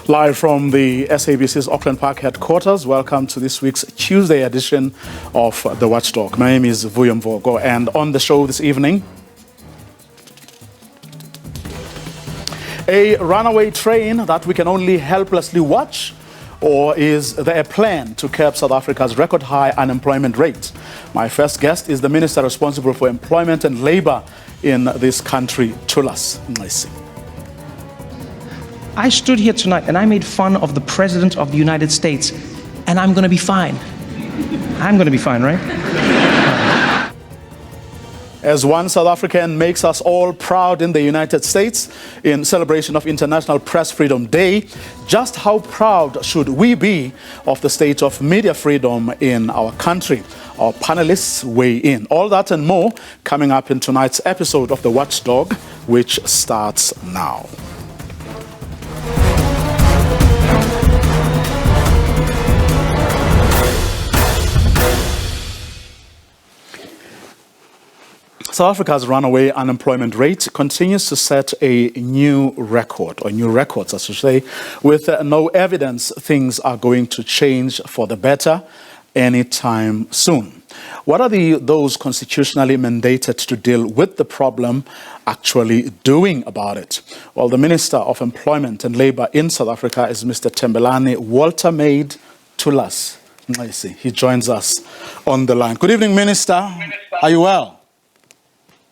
Live from the SABC's Auckland Park headquarters, welcome to this week's Tuesday edition of The Watchdog. My name is Vuyo Mvogo, and on the show this evening, a runaway train that we can only helplessly watch, or is there a plan to curb South Africa's record high unemployment rate? My first guest is the minister responsible for employment and labor in this country, Thulas Nxesi. I stood here tonight and I made fun of the President of the United States, and I'm going to be fine. I'm going to be fine, right? As one South African makes us all proud in the United States in celebration of International Press Freedom Day, just how proud should we be of the state of media freedom in our country? Our panelists weigh in. All that and more coming up in tonight's episode of The Watchdog, which starts now. South Africa's runaway unemployment rate continues to set a new record, or new records, I should say, with no evidence things are going to change for the better anytime soon. What are those constitutionally mandated to deal with the problem actually doing about it? Well, the Minister of Employment and Labor in South Africa is Mr. Thembelani Walter Maid Thulas Nxesi. He joins us on the line. Good evening, Minister. Are you well?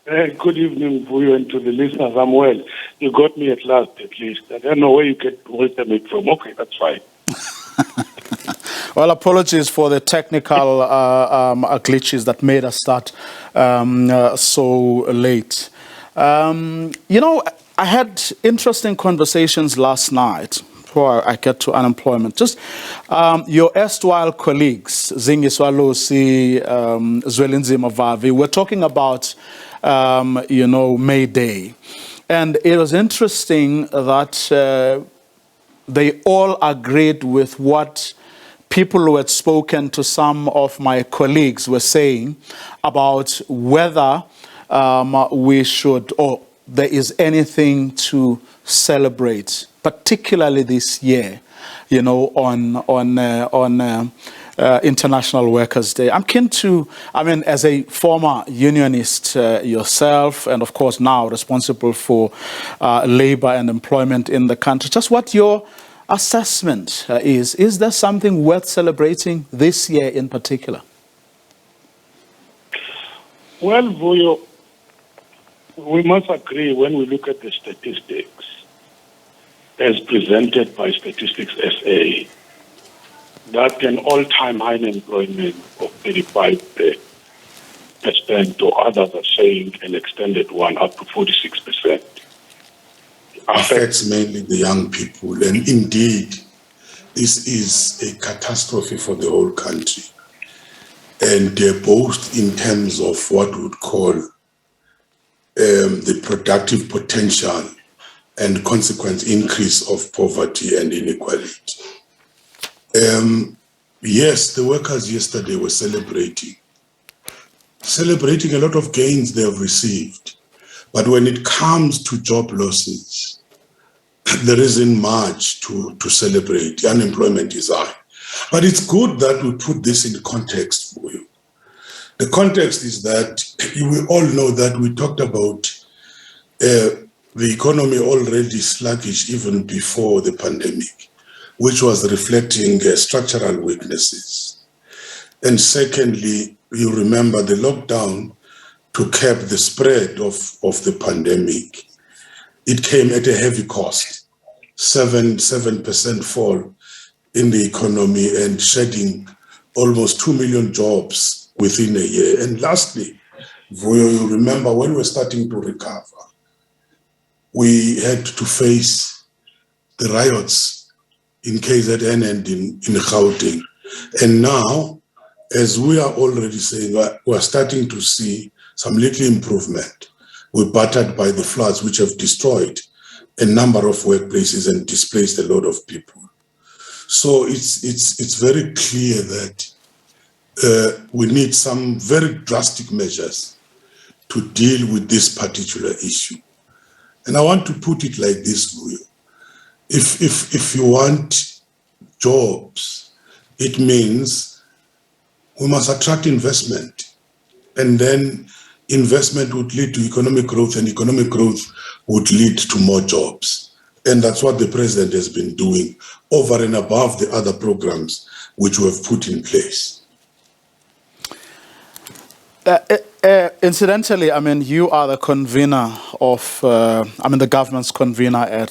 Good evening, Vuyo, and to the listeners. I'm well. You got me at last, at least. I don't know where you get Walter Maid from. Okay, that's fine. Well, apologies for the technical glitches that made us start so late. I had interesting conversations last night before I get to unemployment. Just your erstwhile colleagues, Zingiswa Losi, Zwelinzima Vavi, were talking about May Day. And it was interesting that they all agreed with what people who had spoken to some of my colleagues were saying about whether we should, or there is anything to celebrate, particularly this year, on International Workers' Day. I'm keen to, as a former unionist yourself, and of course now responsible for labor and employment in the country, just what your assessment is. Is there something worth celebrating this year in particular? Well, Vuyo, we must agree when we look at the statistics as presented by Statistics SA, that an all-time high unemployment of 35%, or others are saying an extended one up to 46%. Affects mainly the young people, and indeed, this is a catastrophe for the whole country. And both in terms of what we would call the productive potential and consequent increase of poverty and inequality. Yes, the workers yesterday were celebrating a lot of gains they have received. But when it comes to job losses, there isn't much to celebrate. Unemployment is high. But it's good that we put this in context for you. The context is that we all know that we talked about the economy already sluggish even before the pandemic, which was reflecting structural weaknesses. And secondly, you remember the lockdown to curb the spread of the pandemic. It came at a heavy cost, 7% fall in the economy and shedding almost 2 million jobs within a year. And lastly, you remember when we're starting to recover, we had to face the riots in KZN and in Gauteng. And now, as we are already saying, we're starting to see some little improvement. We're battered by the floods, which have destroyed a number of workplaces and displaced a lot of people. So it's very clear that we need some very drastic measures to deal with this particular issue. And I want to put it like this, Vuyo. if you want jobs, it means we must attract investment, and then investment would lead to economic growth, and economic growth would lead to more jobs. And that's what the president has been doing over and above the other programs which we have put in place. Incidentally, I mean, you are the convener of, the government's convener at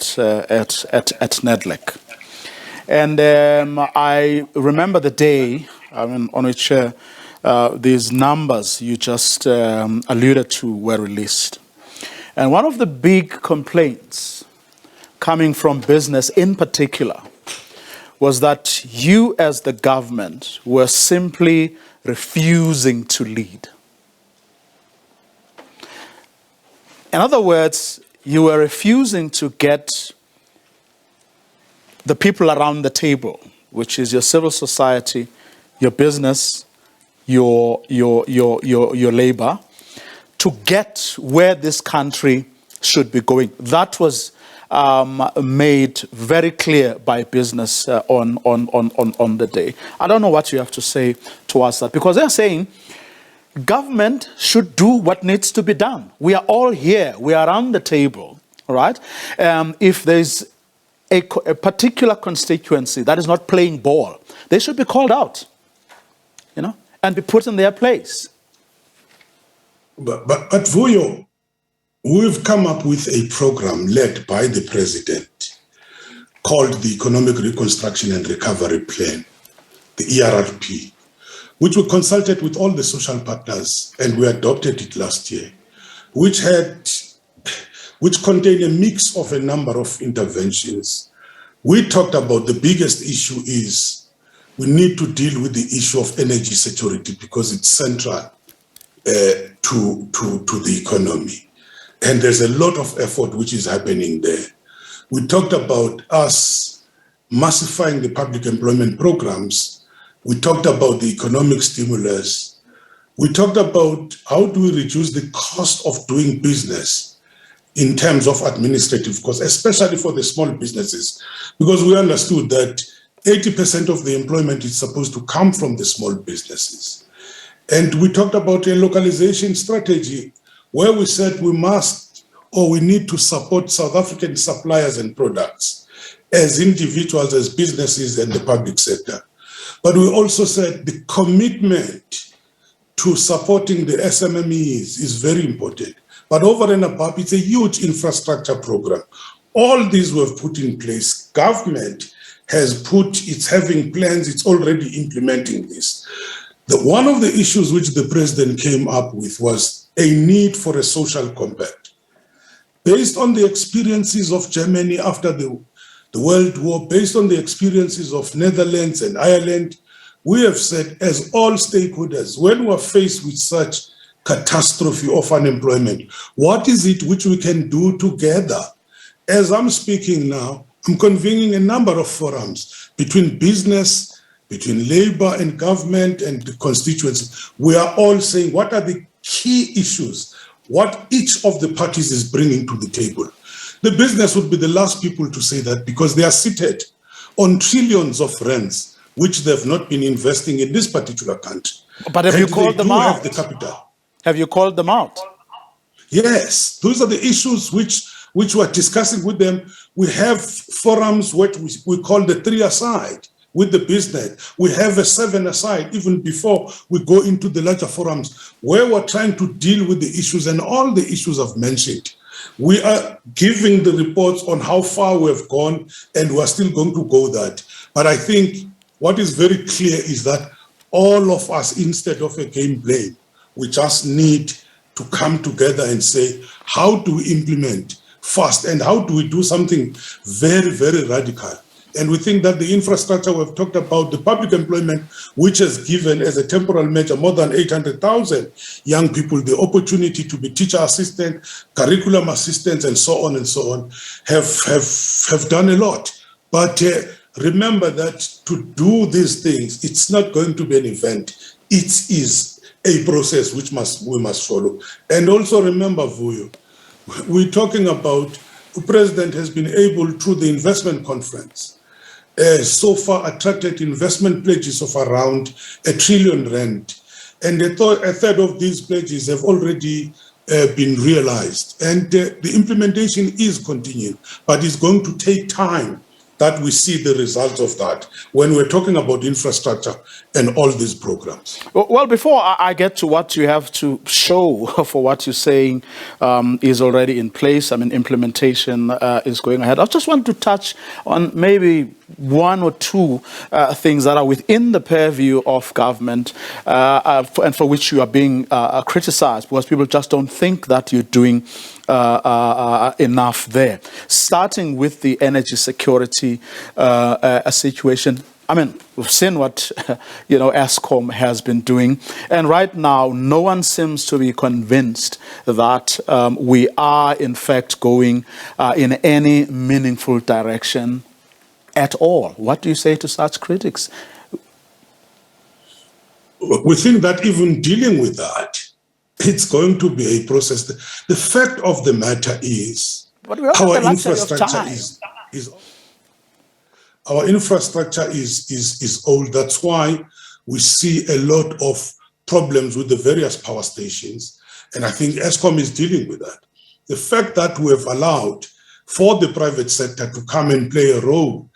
NEDLEC. And I remember the day, on which these numbers you just alluded to were released. And one of the big complaints coming from business in particular was that you as the government were simply refusing to lead. In other words, you were refusing to get the people around the table, which is your civil society, your business, your labor, to get where this country should be going. That was made very clear by business on the day. I don't know what you have to say towards that, because they're saying government should do what needs to be done. We are all here. We are around the table, all right? If there's a particular constituency that is not playing ball, they should be called out, and be put in their place. But Vuyo, we've come up with a program led by the president called the Economic Reconstruction and Recovery Plan, the ERRP, which we consulted with all the social partners, and we adopted it last year, which contained a mix of a number of interventions. We talked about the biggest issue is we need to deal with the issue of energy security, because it's central to the economy. And there's a lot of effort which is happening there. We talked about us massifying the public employment programs. We talked about the economic stimulus. We talked about how do we reduce the cost of doing business in terms of administrative costs, especially for the small businesses, because we understood that 80% of the employment is supposed to come from the small businesses. And we talked about a localization strategy where we said we need to support South African suppliers and products as individuals, as businesses, and the public sector. But we also said the commitment to supporting the SMMEs is very important. But over and above, it's a huge infrastructure program. All these were put in place. Government it's having plans, it's already implementing this. One of the issues which the president came up with was a need for a social compact. Based on the experiences of Germany after the World War, based on the experiences of Netherlands and Ireland, we have said, as all stakeholders, when we are faced with such catastrophe of unemployment, what is it which we can do together? As I'm speaking now, I'm convening a number of forums between business, between labor and government and the constituencies. We are all saying what are the key issues, what each of the parties is bringing to the table. The business would be the last people to say that, because they are seated on trillions of rands, which they have not been investing in this particular country. But have you called them out? Have the capital. Have you called them out? Yes, those are the issues which we're discussing with them. We have forums, what we call the 3 aside with the business. We have a 7 aside even before we go into the larger forums, where we're trying to deal with the issues, and all the issues I've mentioned. We are giving the reports on how far we have gone, and we're still going to go that. But I think what is very clear is that all of us, instead of a game blame, we just need to come together and say, how do we implement fast, and how do we do something very, very radical? And we think that the infrastructure we've talked about, the public employment, which has given as a temporal measure more than 800,000 young people the opportunity to be teacher assistant, curriculum assistants, and so on, have done a lot. But remember that to do these things, it's not going to be an event. It is a process which we must follow. And also remember, Vuyo, we're talking about the president has been able, through the investment conference, so far attracted investment pledges of around R1 trillion. And a third of these pledges have already been realized. And the implementation is continuing, but it's going to take time that we see the results of that when we're talking about infrastructure and all these programs. Well, before I get to what you have to show for what you're saying is already in place, I mean, implementation is going ahead. I just want to touch on maybe one or two things that are within the purview of government and for which you are being criticized, because people just don't think that you're doing enough there. Starting with the energy security situation. I mean, we've seen what, ESCOM has been doing. And right now, no one seems to be convinced that we are, in fact, going in any meaningful direction at all. What do you say to such critics? We think that even dealing with that, it's going to be a process. The fact of the matter is, our infrastructure is old. That's why we see a lot of problems with the various power stations. And I think ESCOM is dealing with that. The fact that we have allowed for the private sector to come and play a role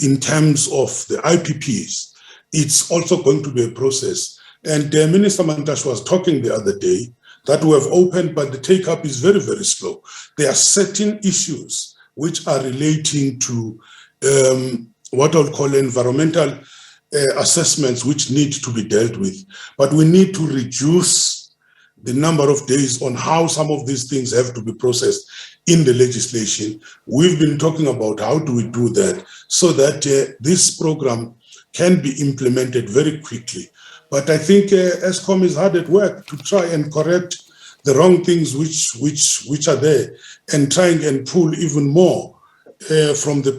in terms of the IPPs, it's also going to be a process. And Minister Mantashe was talking the other day that we have opened, but the take-up is very, very slow. There are certain issues which are relating to what I'll call environmental assessments which need to be dealt with. But we need to reduce the number of days on how some of these things have to be processed in the legislation. We've been talking about how do we do that so that this program can be implemented very quickly. But I think ESCOM is hard at work to try and correct the wrong things which are there, and trying and pull even more from the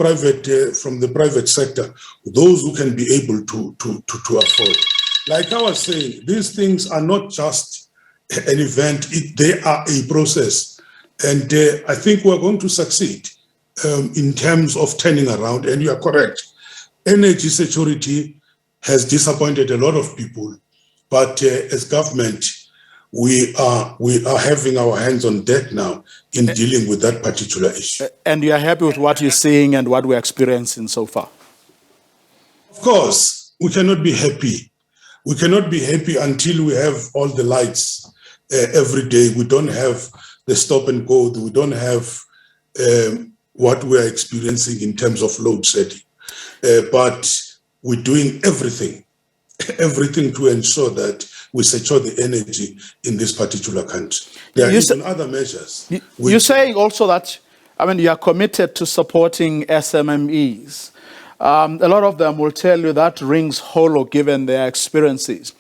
private sector, those who can be able to afford. Like I was saying, these things are not just an event; they are a process, and I think we're going to succeed in terms of turning around. And you are correct. Energy security has disappointed a lot of people, but as government, we are having our hands on deck now in dealing with that particular issue. And you are happy with what you're seeing and what we're experiencing so far? Of course, we cannot be happy. We cannot be happy until we have all the lights every day. We don't have the stop and go. We don't have what we are experiencing in terms of load setting. But we're doing everything to ensure that we secure the energy in this particular country. There are even other measures. You're saying also that, you are committed to supporting SMMEs. A lot of them will tell you that rings hollow given their experiences.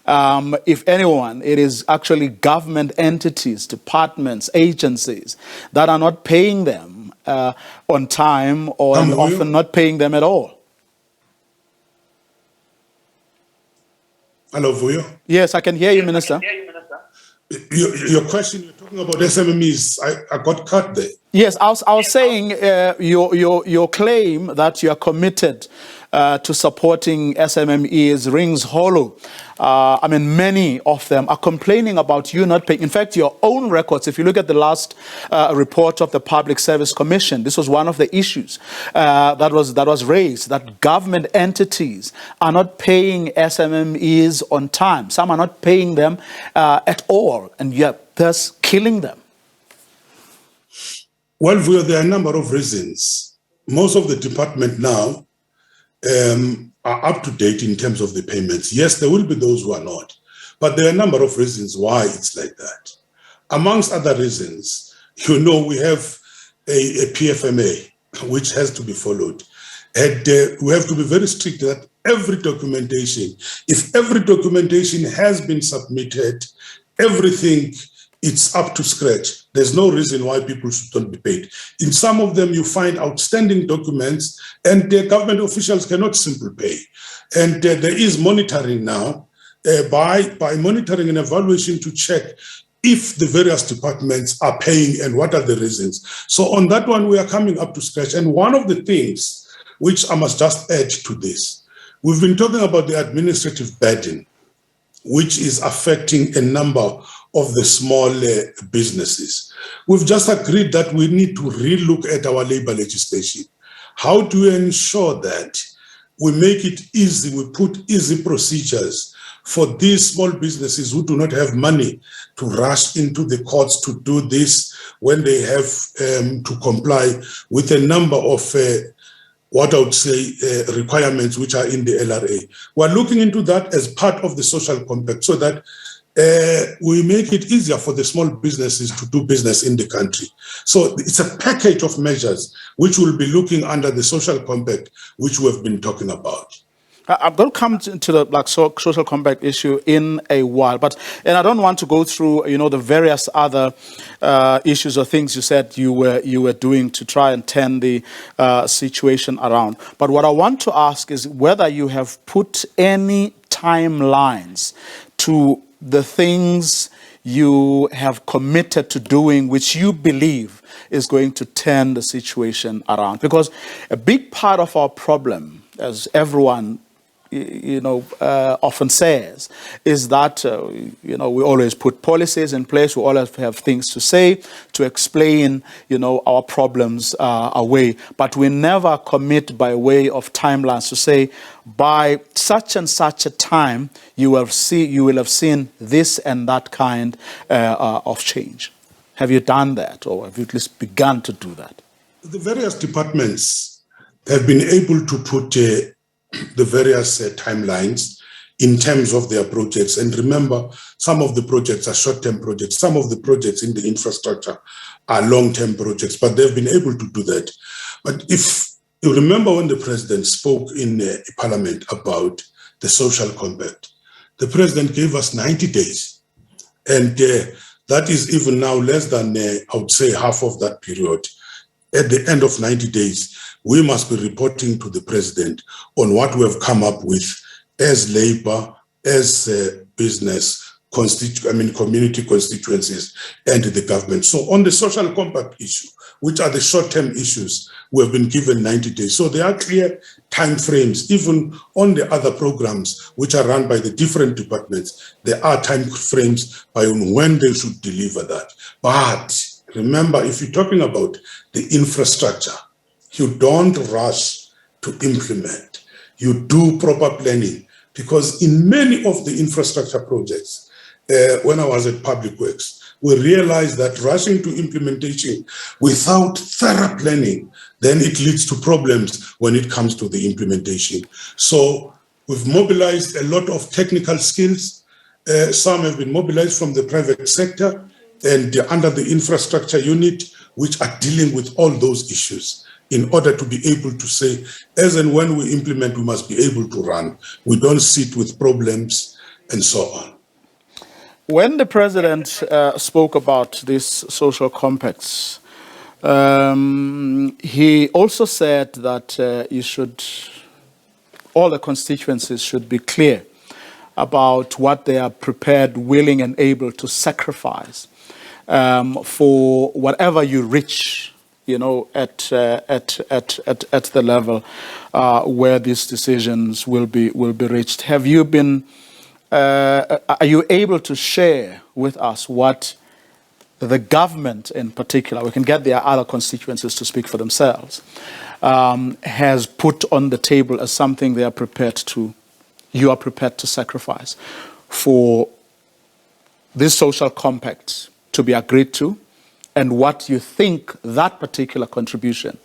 If anyone, it is actually government entities, departments, agencies that are not paying them on time or often not paying them at all. Hello, Vuyo. Yes, I can hear you, Minister. Your question, you're talking about SMMEs. I got cut there. Yes, I was saying your claim that you are committed to supporting SMMEs rings hollow. Many of them are complaining about you not paying. In fact, your own records, if you look at the last report of the Public Service Commission, this was one of the issues that was raised, that government entities are not paying SMMEs on time. Some are not paying them at all, and yet thus killing them. Well, there are a number of reasons. Most of the department now are up to date in terms of the payments. Yes, there will be those who are not, but there are a number of reasons why it's like that. Amongst other reasons, we have a PFMA, which has to be followed. And we have to be very strict that every documentation, if every documentation has been submitted, everything, it's up to scratch. There's no reason why people should not be paid. In some of them, you find outstanding documents, and the government officials cannot simply pay. And there is monitoring now by monitoring and evaluation to check if the various departments are paying and what are the reasons. So on that one, we are coming up to scratch. And one of the things which I must just add to this, we've been talking about the administrative burden, which is affecting a number of the small businesses. We've just agreed that we need to relook at our labor legislation. How do we ensure that we make it easy, we put easy procedures for these small businesses who do not have money to rush into the courts to do this when they have to comply with a number of what I would say requirements which are in the LRA. We're looking into that as part of the social compact so that we make it easier for the small businesses to do business in the country. So it's a package of measures which will be looking under the social compact, which we have been talking about. I'm going to come to the social compact issue in a while, and I don't want to go through the various other issues or things you said you were doing to try and turn the situation around. But what I want to ask is whether you have put any timelines to the things you have committed to doing, which you believe is going to turn the situation around. Because a big part of our problem, as everyone often says, is that we always put policies in place, we always have things to say to explain our problems away, but we never commit by way of timelines to say by such and such a time you will have seen this and that kind of change. Have you done that, or have you at least begun to do that? The various departments have been able to put the various timelines in terms of their projects. And remember, some of the projects are short-term projects. Some of the projects in the infrastructure are long-term projects, but they've been able to do that. But if you remember when the president spoke in Parliament about the social compact, the president gave us 90 days. And that is even now less than, I would say, half of that period. At the end of 90 days, we must be reporting to the president on what we have come up with as labor, as business, community constituencies, and the government. So on the social compact issue, which are the short-term issues, we have been given 90 days. So there are clear time frames, even on the other programs which are run by the different departments. There are time frames by when they should deliver that. But remember, if you're talking about the infrastructure, you don't rush to implement. You do proper planning, because in many of the infrastructure projects, when I was at Public Works, we realized that rushing to implementation without thorough planning, then it leads to problems when it comes to the implementation. So we've mobilized a lot of technical skills. Some have been mobilized from the private sector and under the infrastructure unit, which are dealing with all those issues, in order to be able to say, as and when we implement, we must be able to run. We don't sit with problems and so on. When the president spoke about these social compacts, he also said that all the constituencies should be clear about what they are prepared, willing, and able to sacrifice for whatever you reach, at the level where these decisions will be reached. Have you been? Are you able to share with us what the government, in particular, we can get their other constituencies to speak for themselves, has put on the table as something you are prepared to sacrifice for this social compact to be agreed to, and what you think that particular contribution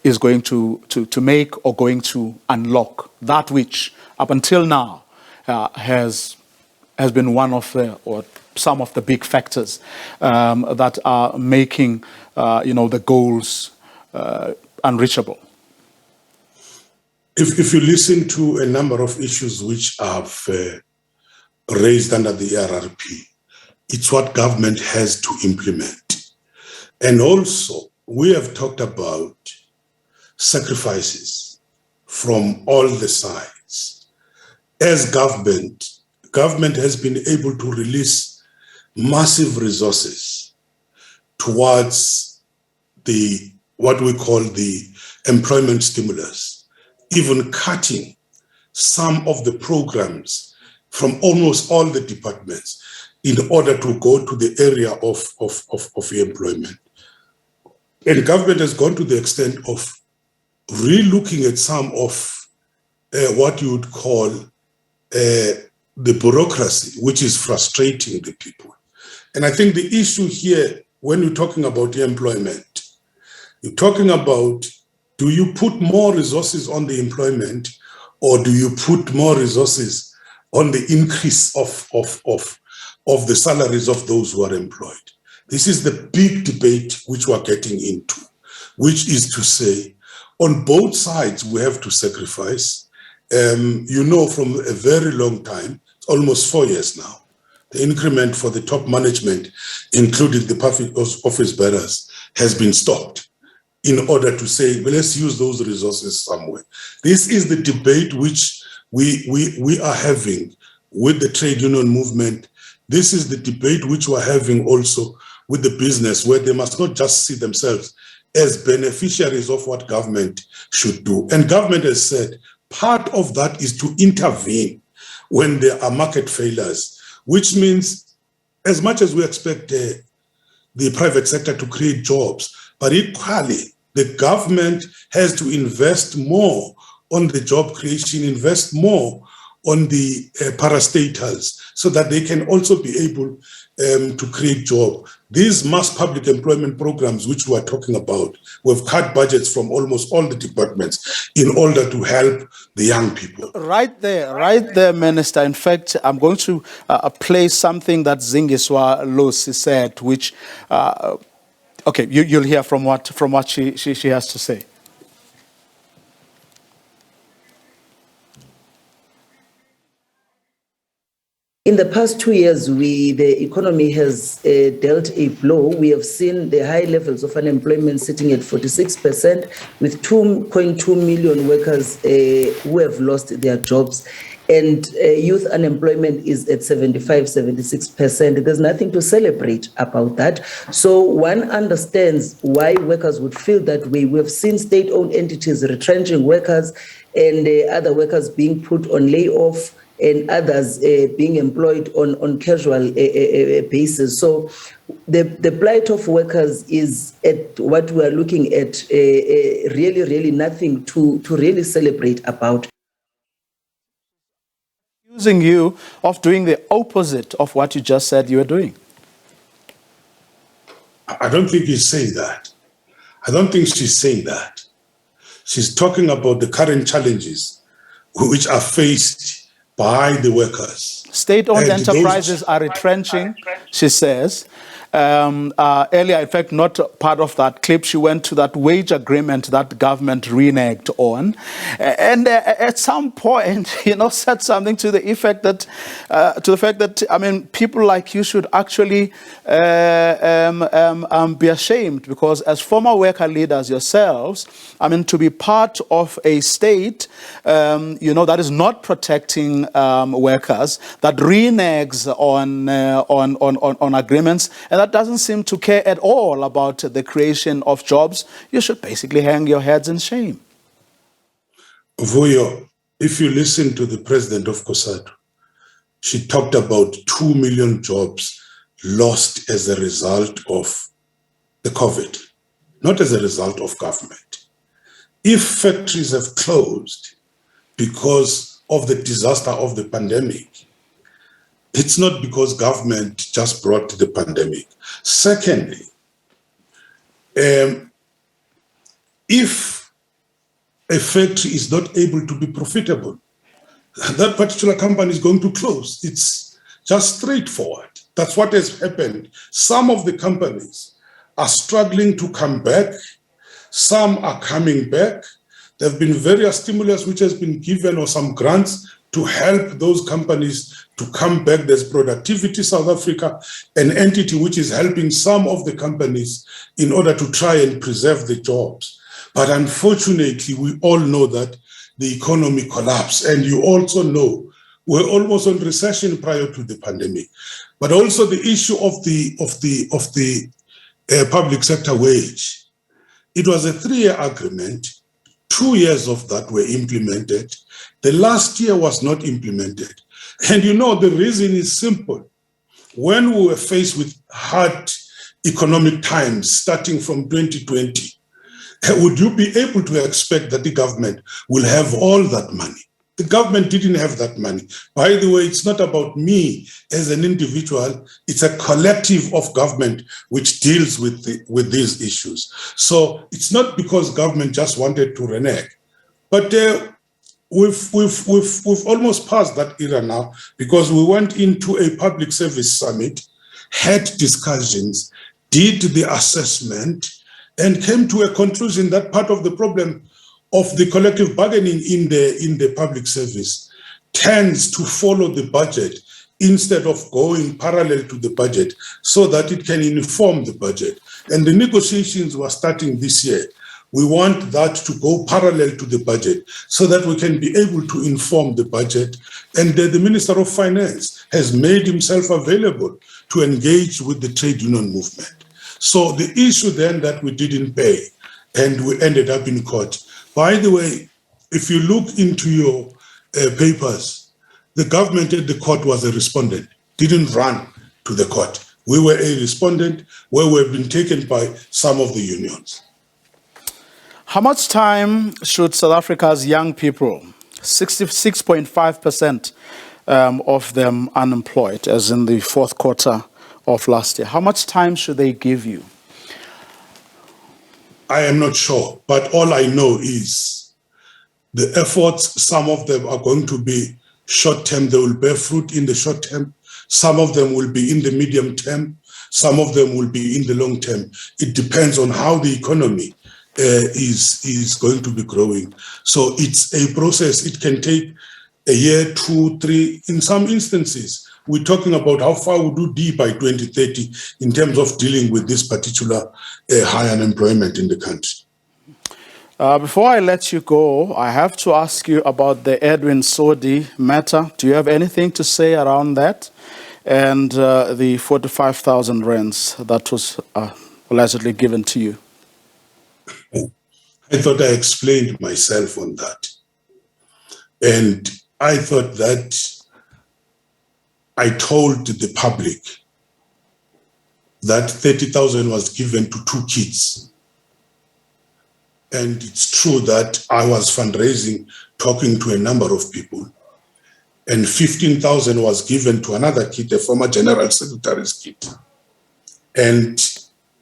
is going to make or going to unlock, that which up until now has been one of or some of the big factors that are making the goals unreachable. If you listen to a number of issues which have raised under the RRP, it's what government has to implement. And also, we have talked about sacrifices from all the sides. As government has been able to release massive resources towards what we call the employment stimulus, even cutting some of the programs from almost all the departments in order to go to the area of employment. And government has gone to the extent of re-looking at some of what you would call the bureaucracy, which is frustrating the people. And I think the issue here, when you're talking about employment, you're talking about, do you put more resources on the employment, or do you put more resources on the increase of the salaries of those who are employed? This is the big debate which we're getting into, which is to say, on both sides, we have to sacrifice. You know, from a very long time, almost 4 years now, the increment for the top management, including the public office bearers, has been stopped in order to say, well, let's use those resources somewhere. This is the debate which we are having with the trade union movement. This is the debate which we're having also with the business, where they must not just see themselves as beneficiaries of what government should do. And government has said part of that is to intervene when there are market failures, which means as much as we expect the private sector to create jobs, but equally the government has to invest more on the job creation, invest more on the parastatals, so that they can also be able to create jobs. These mass public employment programs, which we are talking about, we've cut budgets from almost all the departments in order to help the young people. Right there, Minister. In fact, I'm going to play something that Zingiswa Losi said, which, okay, you'll hear from what she has to say. In the past 2 years, the economy has dealt a blow. We have seen the high levels of unemployment sitting at 46%, with 2.2 million workers who have lost their jobs. And youth unemployment is at 75-76%. There's nothing to celebrate about that. So one understands why workers would feel that way. We've seen state-owned entities retrenching workers, and other workers being put on layoff, and others being employed on casual basis. So the plight of workers is at what we are looking at, really nothing to really celebrate about. Accusing you of doing the opposite of what you just said you were doing. I don't think he's saying that. I don't think she's saying that. She's talking about the current challenges which are faced by the workers. State-owned enterprises are retrenching, she says. Earlier, in fact, not part of that clip, she went to that wage agreement that the government reneged on. And at some point, said something to the effect that, I mean, people like you should actually be ashamed, because as former worker leaders yourselves, I mean, to be part of a state, that is not protecting workers, that reneges on agreements, and that doesn't seem to care at all about the creation of jobs, you should basically hang your heads in shame. Vuyo, if you listen to the president of COSATU, she talked about 2 million jobs lost as a result of the COVID, not as a result of government. If factories have closed because of the disaster of the pandemic, it's not because government just brought the pandemic. Secondly, if a factory is not able to be profitable, that particular company is going to close. It's just straightforward. That's what has happened. Some of the companies are struggling to come back. Some are coming back. There have been various stimulus which has been given, or some grants to help those companies to come back. There's Productivity South Africa, an entity which is helping some of the companies in order to try and preserve the jobs. But unfortunately, we all know that the economy collapsed. And you also know were almost on recession prior to the pandemic. But also the issue of the public sector wage. It was a 3-year agreement. 2 years of that were implemented. The last year was not implemented. And you know, the reason is simple. When we were faced with hard economic times starting from 2020, would you be able to expect that the government will have all that money? The government didn't have that money. By the way, it's not about me as an individual. It's a collective of government which deals with these issues. So it's not because government just wanted to renege. But we've almost passed that era now, because we went into a public service summit, had discussions, did the assessment, and came to a conclusion that part of the problem of the collective bargaining in the public service tends to follow the budget instead of going parallel to the budget so that it can inform the budget. And the negotiations were starting this year. We want that to go parallel to the budget so that we can be able to inform the budget. And the Minister of Finance has made himself available to engage with the trade union movement. So the issue then that we didn't pay and we ended up in court. By the way, if you look into your papers, the government at the court was a respondent, didn't run to the court. We were a respondent where we've been taken by some of the unions. How much time should South Africa's young people, 66.5% of them unemployed, as in the fourth quarter of last year, how much time should they give you? I am not sure, but all I know is the efforts, some of them are going to be short-term. They will bear fruit in the short term. Some of them will be in the medium term. Some of them will be in the long term. It depends on how the economy is going to be growing. So it's a process. It can take a year, 2, 3. In some instances, we're talking about how far we do D by 2030 in terms of dealing with this particular high unemployment in the country. Before I let you go, I have to ask you about the Edwin Sodi matter. Do you have anything to say around that? And the 45,000 rands that was allegedly given to you? I thought I explained myself on that. And I thought that I told the public that 30,000 was given to 2 kids. And it's true that I was fundraising, talking to a number of people. And 15,000 was given to another kid, a former general secretary's kid. And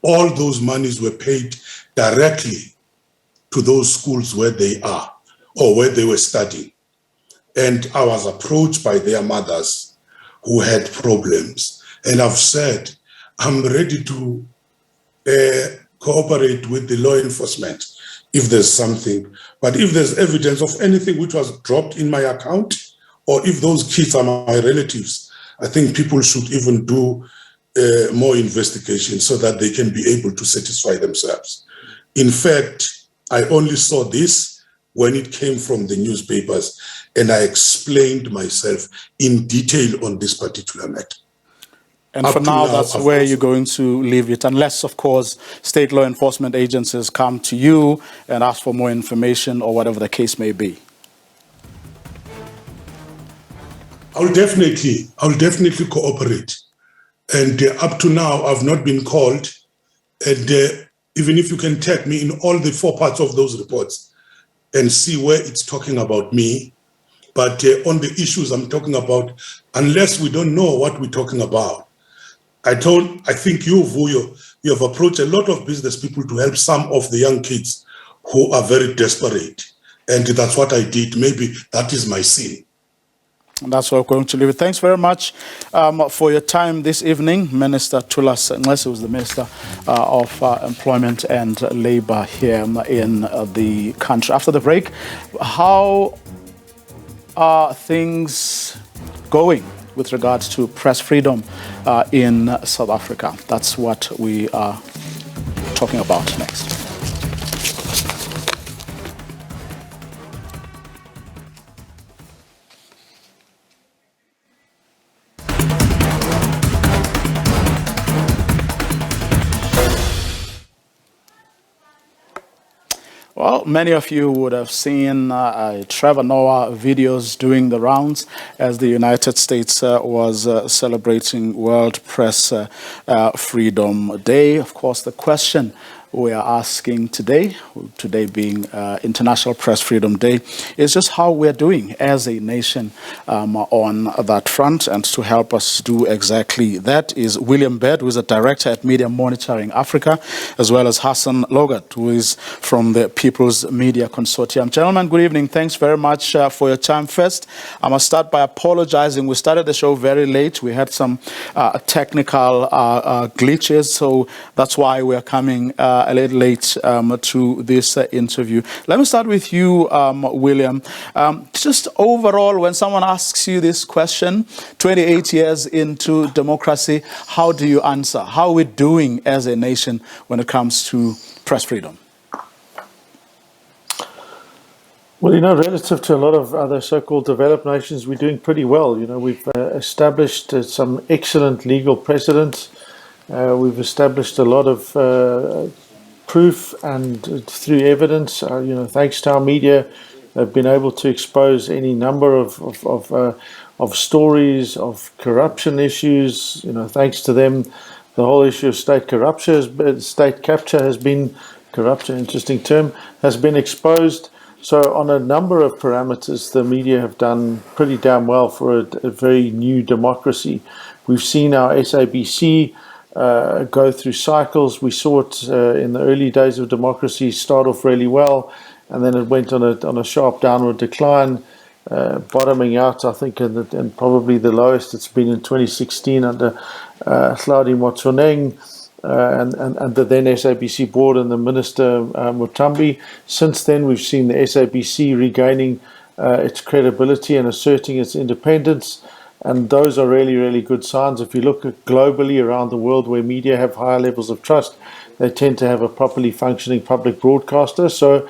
all those monies were paid directly to those schools where they are or where they were studying. And I was approached by their mothers who had problems. And I've said, I'm ready to cooperate with the law enforcement if there's something. But if there's evidence of anything which was dropped in my account, or if those kids are my relatives, I think people should even do more investigation so that they can be able to satisfy themselves. In fact, I only saw this when it came from the newspapers, and I explained myself in detail on this particular matter. And for now, that's where you're going to leave it, unless, of course, state law enforcement agencies come to you and ask for more information or whatever the case may be. I'll definitely cooperate. And up to now, I've not been called. And even if you can tag me in all the 4 parts of those reports and see where it's talking about me, but on the issues I'm talking about, unless we don't know what we're talking about, I think you have approached a lot of business people to help some of the young kids who are very desperate. And that's what I did. Maybe that is my sin. And that's where we're going to leave it. Thanks very much for your time this evening. Minister Thulas Nxesi, who's the Minister of Employment and Labour here in the country. After the break, how are things going with regards to press freedom in South Africa? That's what we are talking about next. Well, many of you would have seen Trevor Noah videos doing the rounds as the United States was celebrating World Press Freedom Day. Of course, the question we are asking today being International Press Freedom Day, is just how we're doing as a nation on that front. And to help us do exactly that is William Baird, who is a director at Media Monitoring Africa, as well as Hassan Logat, who is from the People's Media Consortium. Gentlemen, good evening. Thanks very much for your time. First, I must start by apologizing. We started the show very late. We had some technical glitches, so that's why we're coming a little late to this interview. Let me start with you, William. Just overall, when someone asks you this question, 28 years into democracy, how do you answer? How are we doing as a nation when it comes to press freedom? Well, relative to a lot of other so-called developed nations, we're doing pretty well. We've established some excellent legal precedents. We've established a lot of proof and through evidence. Thanks to our media, they've been able to expose any number of stories of corruption issues. Thanks to them, the whole issue of state capture has been corruption. Interesting term, has been exposed. So on a number of parameters, the media have done pretty damn well for a very new democracy. We've seen our SABC go through cycles. We saw it in the early days of democracy start off really well, and then it went on a sharp downward decline, bottoming out, I think, and probably the lowest it's been in 2016 under Hlaudi Motsoeneng and the then SABC board and the minister Mutambi. Since then, we've seen the SABC regaining its credibility and asserting its independence. And those are really, really good signs. If you look at globally around the world where media have higher levels of trust, they tend to have a properly functioning public broadcaster. So,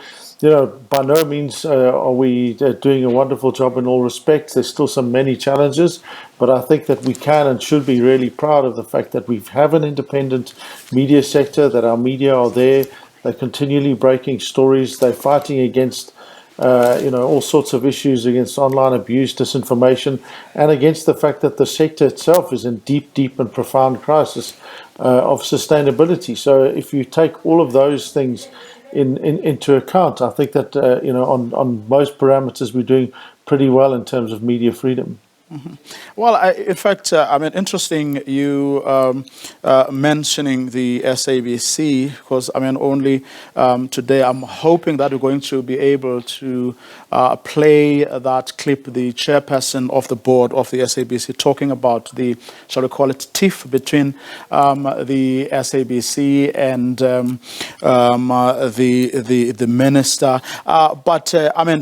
by no means are we doing a wonderful job in all respects. There's still many challenges, but I think that we can and should be really proud of the fact that we have an independent media sector, that our media are there. They're continually breaking stories. They're fighting against all sorts of issues, against online abuse, disinformation, and against the fact that the sector itself is in deep and profound crisis of sustainability. So if you take all of those things into account, I think that on most parameters we're doing pretty well in terms of media freedom. Mm-hmm. Well, in fact, interesting you mentioning the SABC, because only today I'm hoping that we're going to be able to play that clip, the chairperson of the board of the SABC talking about the, shall we call it, tiff between the SABC and the minister. But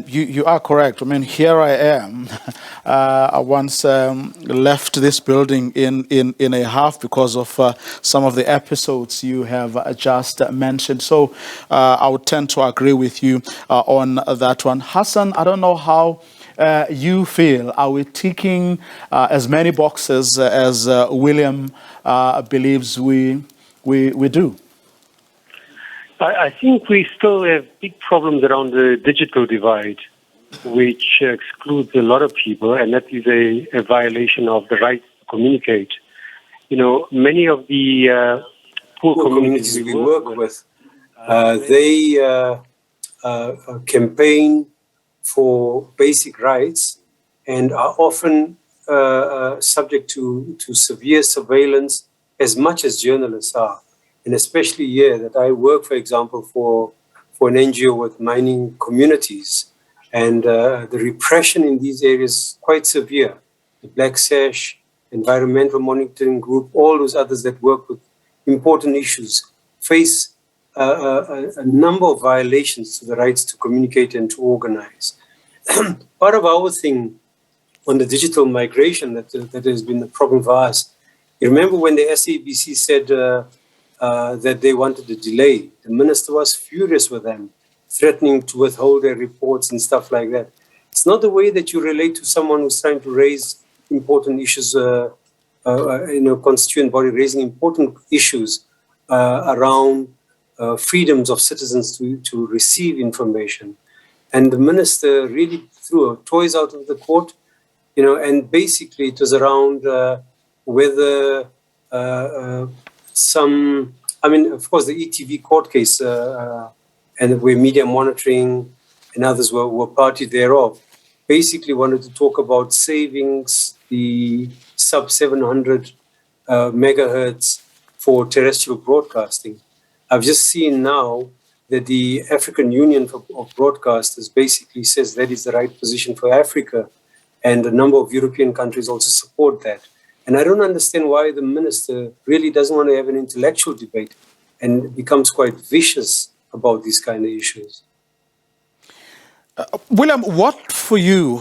you are correct. Here I am. I once left this building in a half because of some of the episodes you have just mentioned. So I would tend to agree with you on that one. Hassan, I don't know how you feel. Are we ticking as many boxes as William believes we do? I think we still have big problems around the digital divide, which excludes a lot of people, and that is a violation of the right to communicate. Many of the poor communities we work with, they campaign for basic rights and are often subject to severe surveillance as much as journalists are. And especially here that I work, for example, for an NGO with mining communities. And the repression in these areas is quite severe. The Black Sash, Environmental Monitoring Group, all those others that work with important issues face a number of violations to the rights to communicate and to organize. Part of our thing on the digital migration that has been a problem for us, you remember when the SABC said that they wanted a delay, the minister was furious with them, threatening to withhold their reports and stuff like that. It's not the way that you relate to someone who's trying to raise important issues, constituent body raising important issues around freedoms of citizens to receive information. And the minister really threw her toys out of the court, and basically it was around whether of course, the ETV court case and where media monitoring and others were party thereof, basically wanted to talk about savings, the sub 700 megahertz for terrestrial broadcasting. I've just seen now that the African Union of Broadcasters basically says that is the right position for Africa, and a number of European countries also support that. And I don't understand why the minister really doesn't want to have an intellectual debate and becomes quite vicious about these kind of issues. William, what for you?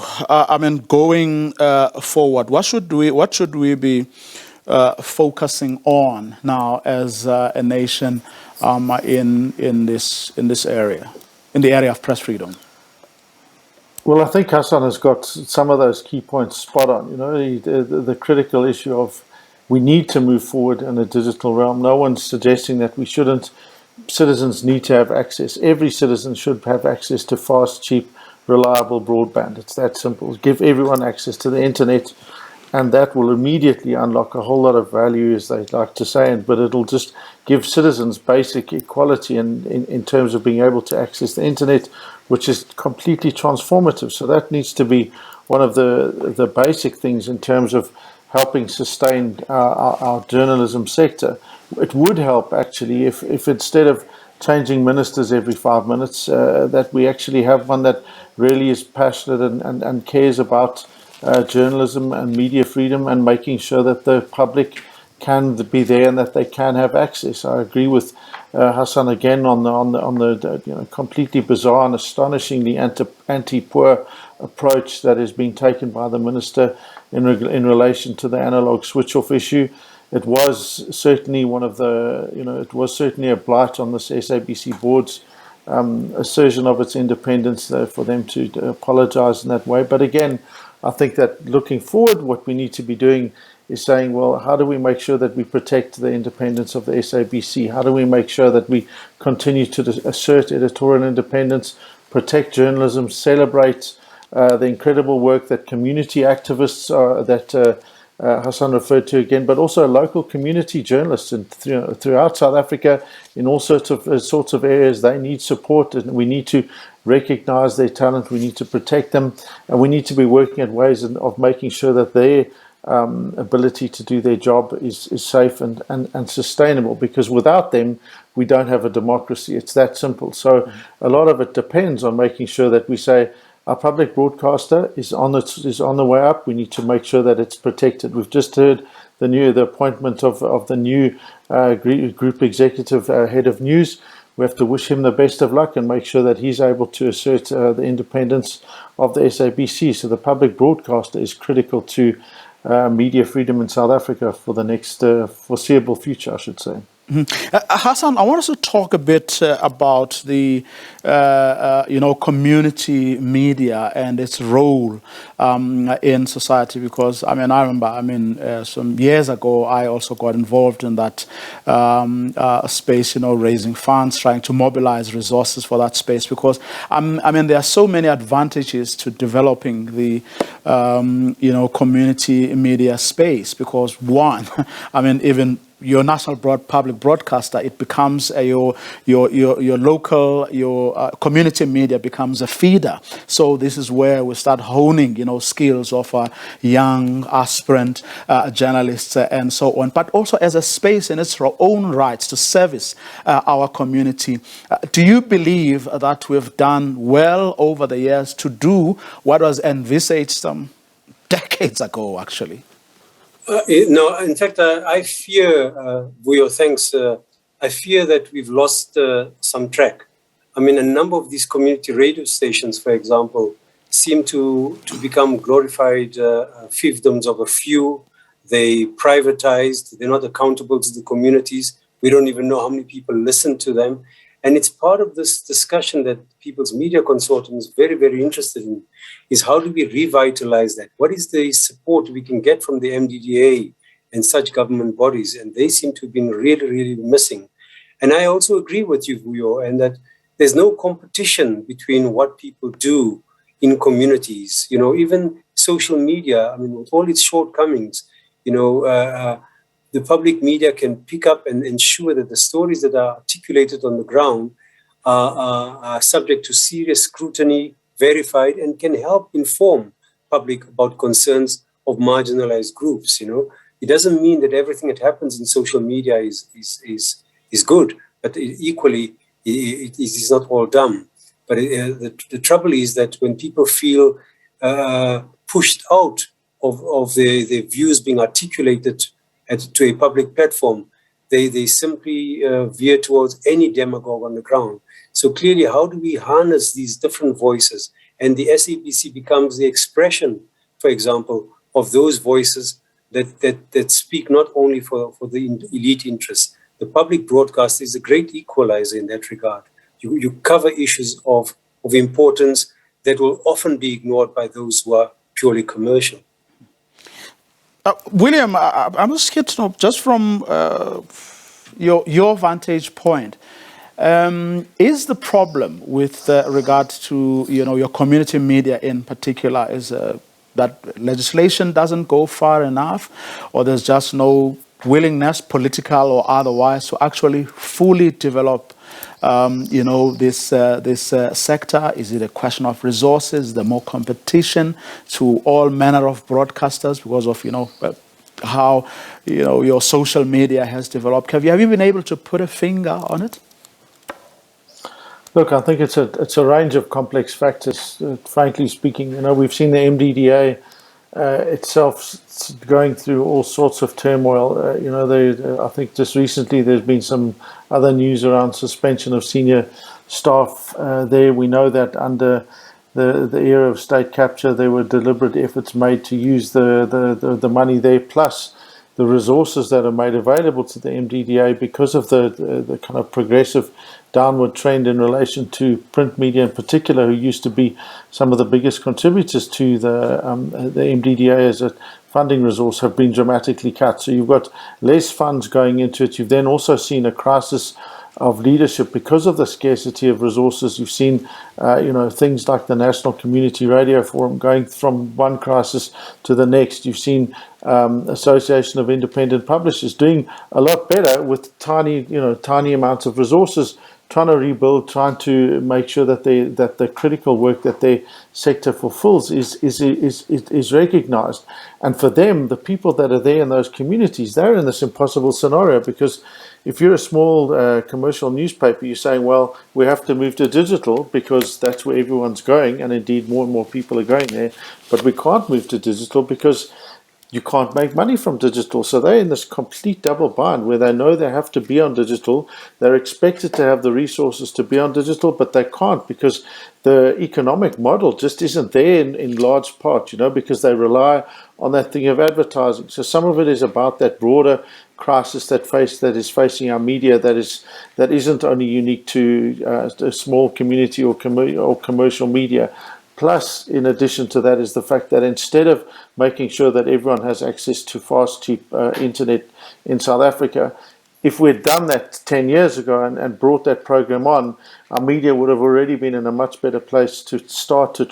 Going forward, what should we be focusing on now as a nation in this area, in the area of press freedom? Well, I think Hassan has got some of those key points spot on. The critical issue of we need to move forward in a digital realm. No one's suggesting that we shouldn't. Citizens need to have access. Every citizen should have access to fast, cheap, reliable broadband. It's that simple. Give everyone access to the internet, and that will immediately unlock a whole lot of value, as they like to say, but it'll just give citizens basic equality in terms of being able to access the internet, which is completely transformative. So that needs to be one of the basic things in terms of helping sustain our journalism sector. It would help, actually, if instead of changing ministers every 5 minutes, that we actually have one that really is passionate and cares about journalism and media freedom and making sure that the public can be there and that they can have access. I agree with Hassan again on the completely bizarre and astonishingly anti-poor approach that is being taken by the minister in relation to the analog switch-off issue. It was certainly it was certainly a blight on this SABC board's assertion of its independence for them to apologize in that way. But again, I think that looking forward, what we need to be doing is saying, well, how do we make sure that we protect the independence of the SABC? How do we make sure that we continue to assert editorial independence, protect journalism, celebrate the incredible work that community activists that Hassan referred to again, but also local community journalists throughout South Africa in all sorts of areas. They need support, and we need to recognize their talent. We need to protect them, and we need to be working at ways of making sure that their ability to do their job is safe and sustainable, because without them, we don't have a democracy. It's that simple. So a lot of it depends on making sure that we say, our public broadcaster is on the way up. We need to make sure that it's protected. We've just heard the appointment of the new group executive head of news. We have to wish him the best of luck and make sure that he's able to assert the independence of the SABC. So the public broadcaster is critical to media freedom in South Africa for the next foreseeable future, I should say. Mm-hmm. Hassan, I want us to talk a bit about the community media and its role in society, because I remember some years ago I also got involved in that space, raising funds, trying to mobilize resources for that space, because there are so many advantages to developing the community media space, because one, even your national public broadcaster, it becomes your local, community media becomes a feeder. So this is where we start honing, skills of young aspirant journalists and so on, but also as a space in its own rights to service our community. Do you believe that we've done well over the years to do what was envisaged some decades ago, actually? No, in fact, I fear, Vuyo, thanks. I fear that we've lost some track. A number of these community radio stations, for example, seem to become glorified fiefdoms of a few. They privatized. They're not accountable to the communities. We don't even know how many people listen to them. And it's part of this discussion that People's Media Consortium is very, very interested in, is how do we revitalize that? What is the support we can get from the MDDA and such government bodies? And they seem to have been really, really missing. And I also agree with you, Vuyo, and that there's no competition between what people do in communities. You know, even social media, I mean, with all its shortcomings, the public media can pick up and ensure that the stories that are articulated on the ground are subject to serious scrutiny, verified, and can help inform public about concerns of marginalized groups. It doesn't mean that everything that happens in social media is good, but equally it is not all dumb. But the trouble is that when people feel pushed out of their views being articulated to a public platform, they simply veer towards any demagogue on the ground. So clearly, how do we harness these different voices? And the SABC becomes the expression, for example, of those voices that speak not only for the elite interests. The public broadcast is a great equalizer in that regard. You cover issues of importance that will often be ignored by those who are purely commercial. William, I'm just curious to know, just from your vantage point, is the problem with regard to your community media in particular is that legislation doesn't go far enough, or there's just no willingness, political or otherwise, to actually fully develop this sector? Is it a question of resources, the more competition to all manner of broadcasters because of how your social media has developed? Have you been able to put a finger on it? Look, I think it's a range of complex factors. Frankly speaking, we've seen the MDDA itself going through all sorts of turmoil. I think just recently there's been some other news around suspension of senior staff there. We know that under the era of state capture, there were deliberate efforts made to use the money there, plus the resources that are made available to the MDDA because of the kind of progressive downward trend in relation to print media in particular, who used to be some of the biggest contributors to the MDDA as a funding resource, have been dramatically cut. So you've got less funds going into it. You've then also seen a crisis of leadership because of the scarcity of resources. You've seen, things like the National Community Radio Forum going from one crisis to the next. You've seen Association of Independent Publishers doing a lot better with tiny amounts of resources, trying to rebuild, trying to make sure that the critical work that their sector fulfills is recognized. And for them, the people that are there in those communities, they're in this impossible scenario, because if you're a small commercial newspaper, you're saying, well, we have to move to digital because that's where everyone's going, and indeed more and more people are going there, but we can't move to digital because you can't make money from digital. So they're in this complete double bind where they know they have to be on digital. They're expected to have the resources to be on digital, but they can't because the economic model just isn't there in large part, because they rely on that thing of advertising. So some of it is about that broader crisis that is facing our media, that isn't only unique to a small community or commercial media. Plus, in addition to that, is the fact that instead of making sure that everyone has access to fast, cheap internet in South Africa, if we'd done that 10 years ago and brought that program on, our media would have already been in a much better place to start to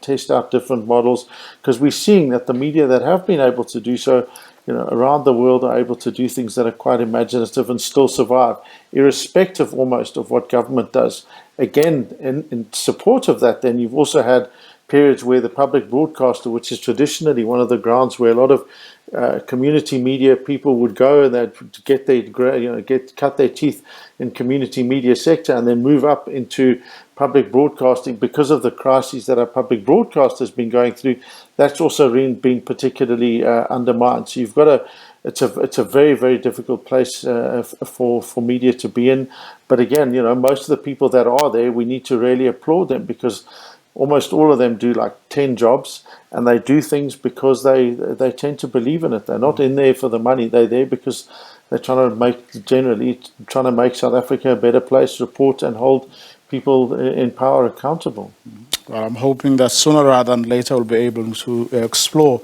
test out different models, because we're seeing that the media that have been able to do so around the world are able to do things that are quite imaginative and still survive, irrespective almost of what government does. Again, in support of that, then you've also had periods where the public broadcaster, which is traditionally one of the grounds where a lot of community media people would go and they'd cut their teeth in community media sector and then move up into public broadcasting because of the crises that our public broadcaster has been going through. That's also been particularly undermined. So you've got it's a very, very difficult place for media to be in. But again, most of the people that are there, we need to really applaud them, because almost all of them do like 10 jobs, and they do things because they tend to believe in it. They're not in there for the money. They're there because they're trying to make South Africa a better place, report and hold people in power accountable. Well, I'm hoping that sooner rather than later we'll be able to explore,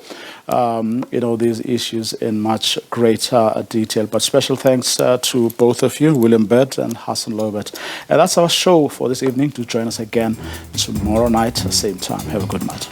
these issues in much greater detail. But special thanks to both of you, William Bird and Hassan Lobert. And that's our show for this evening. Do join us again tomorrow night, same time. Have a good night.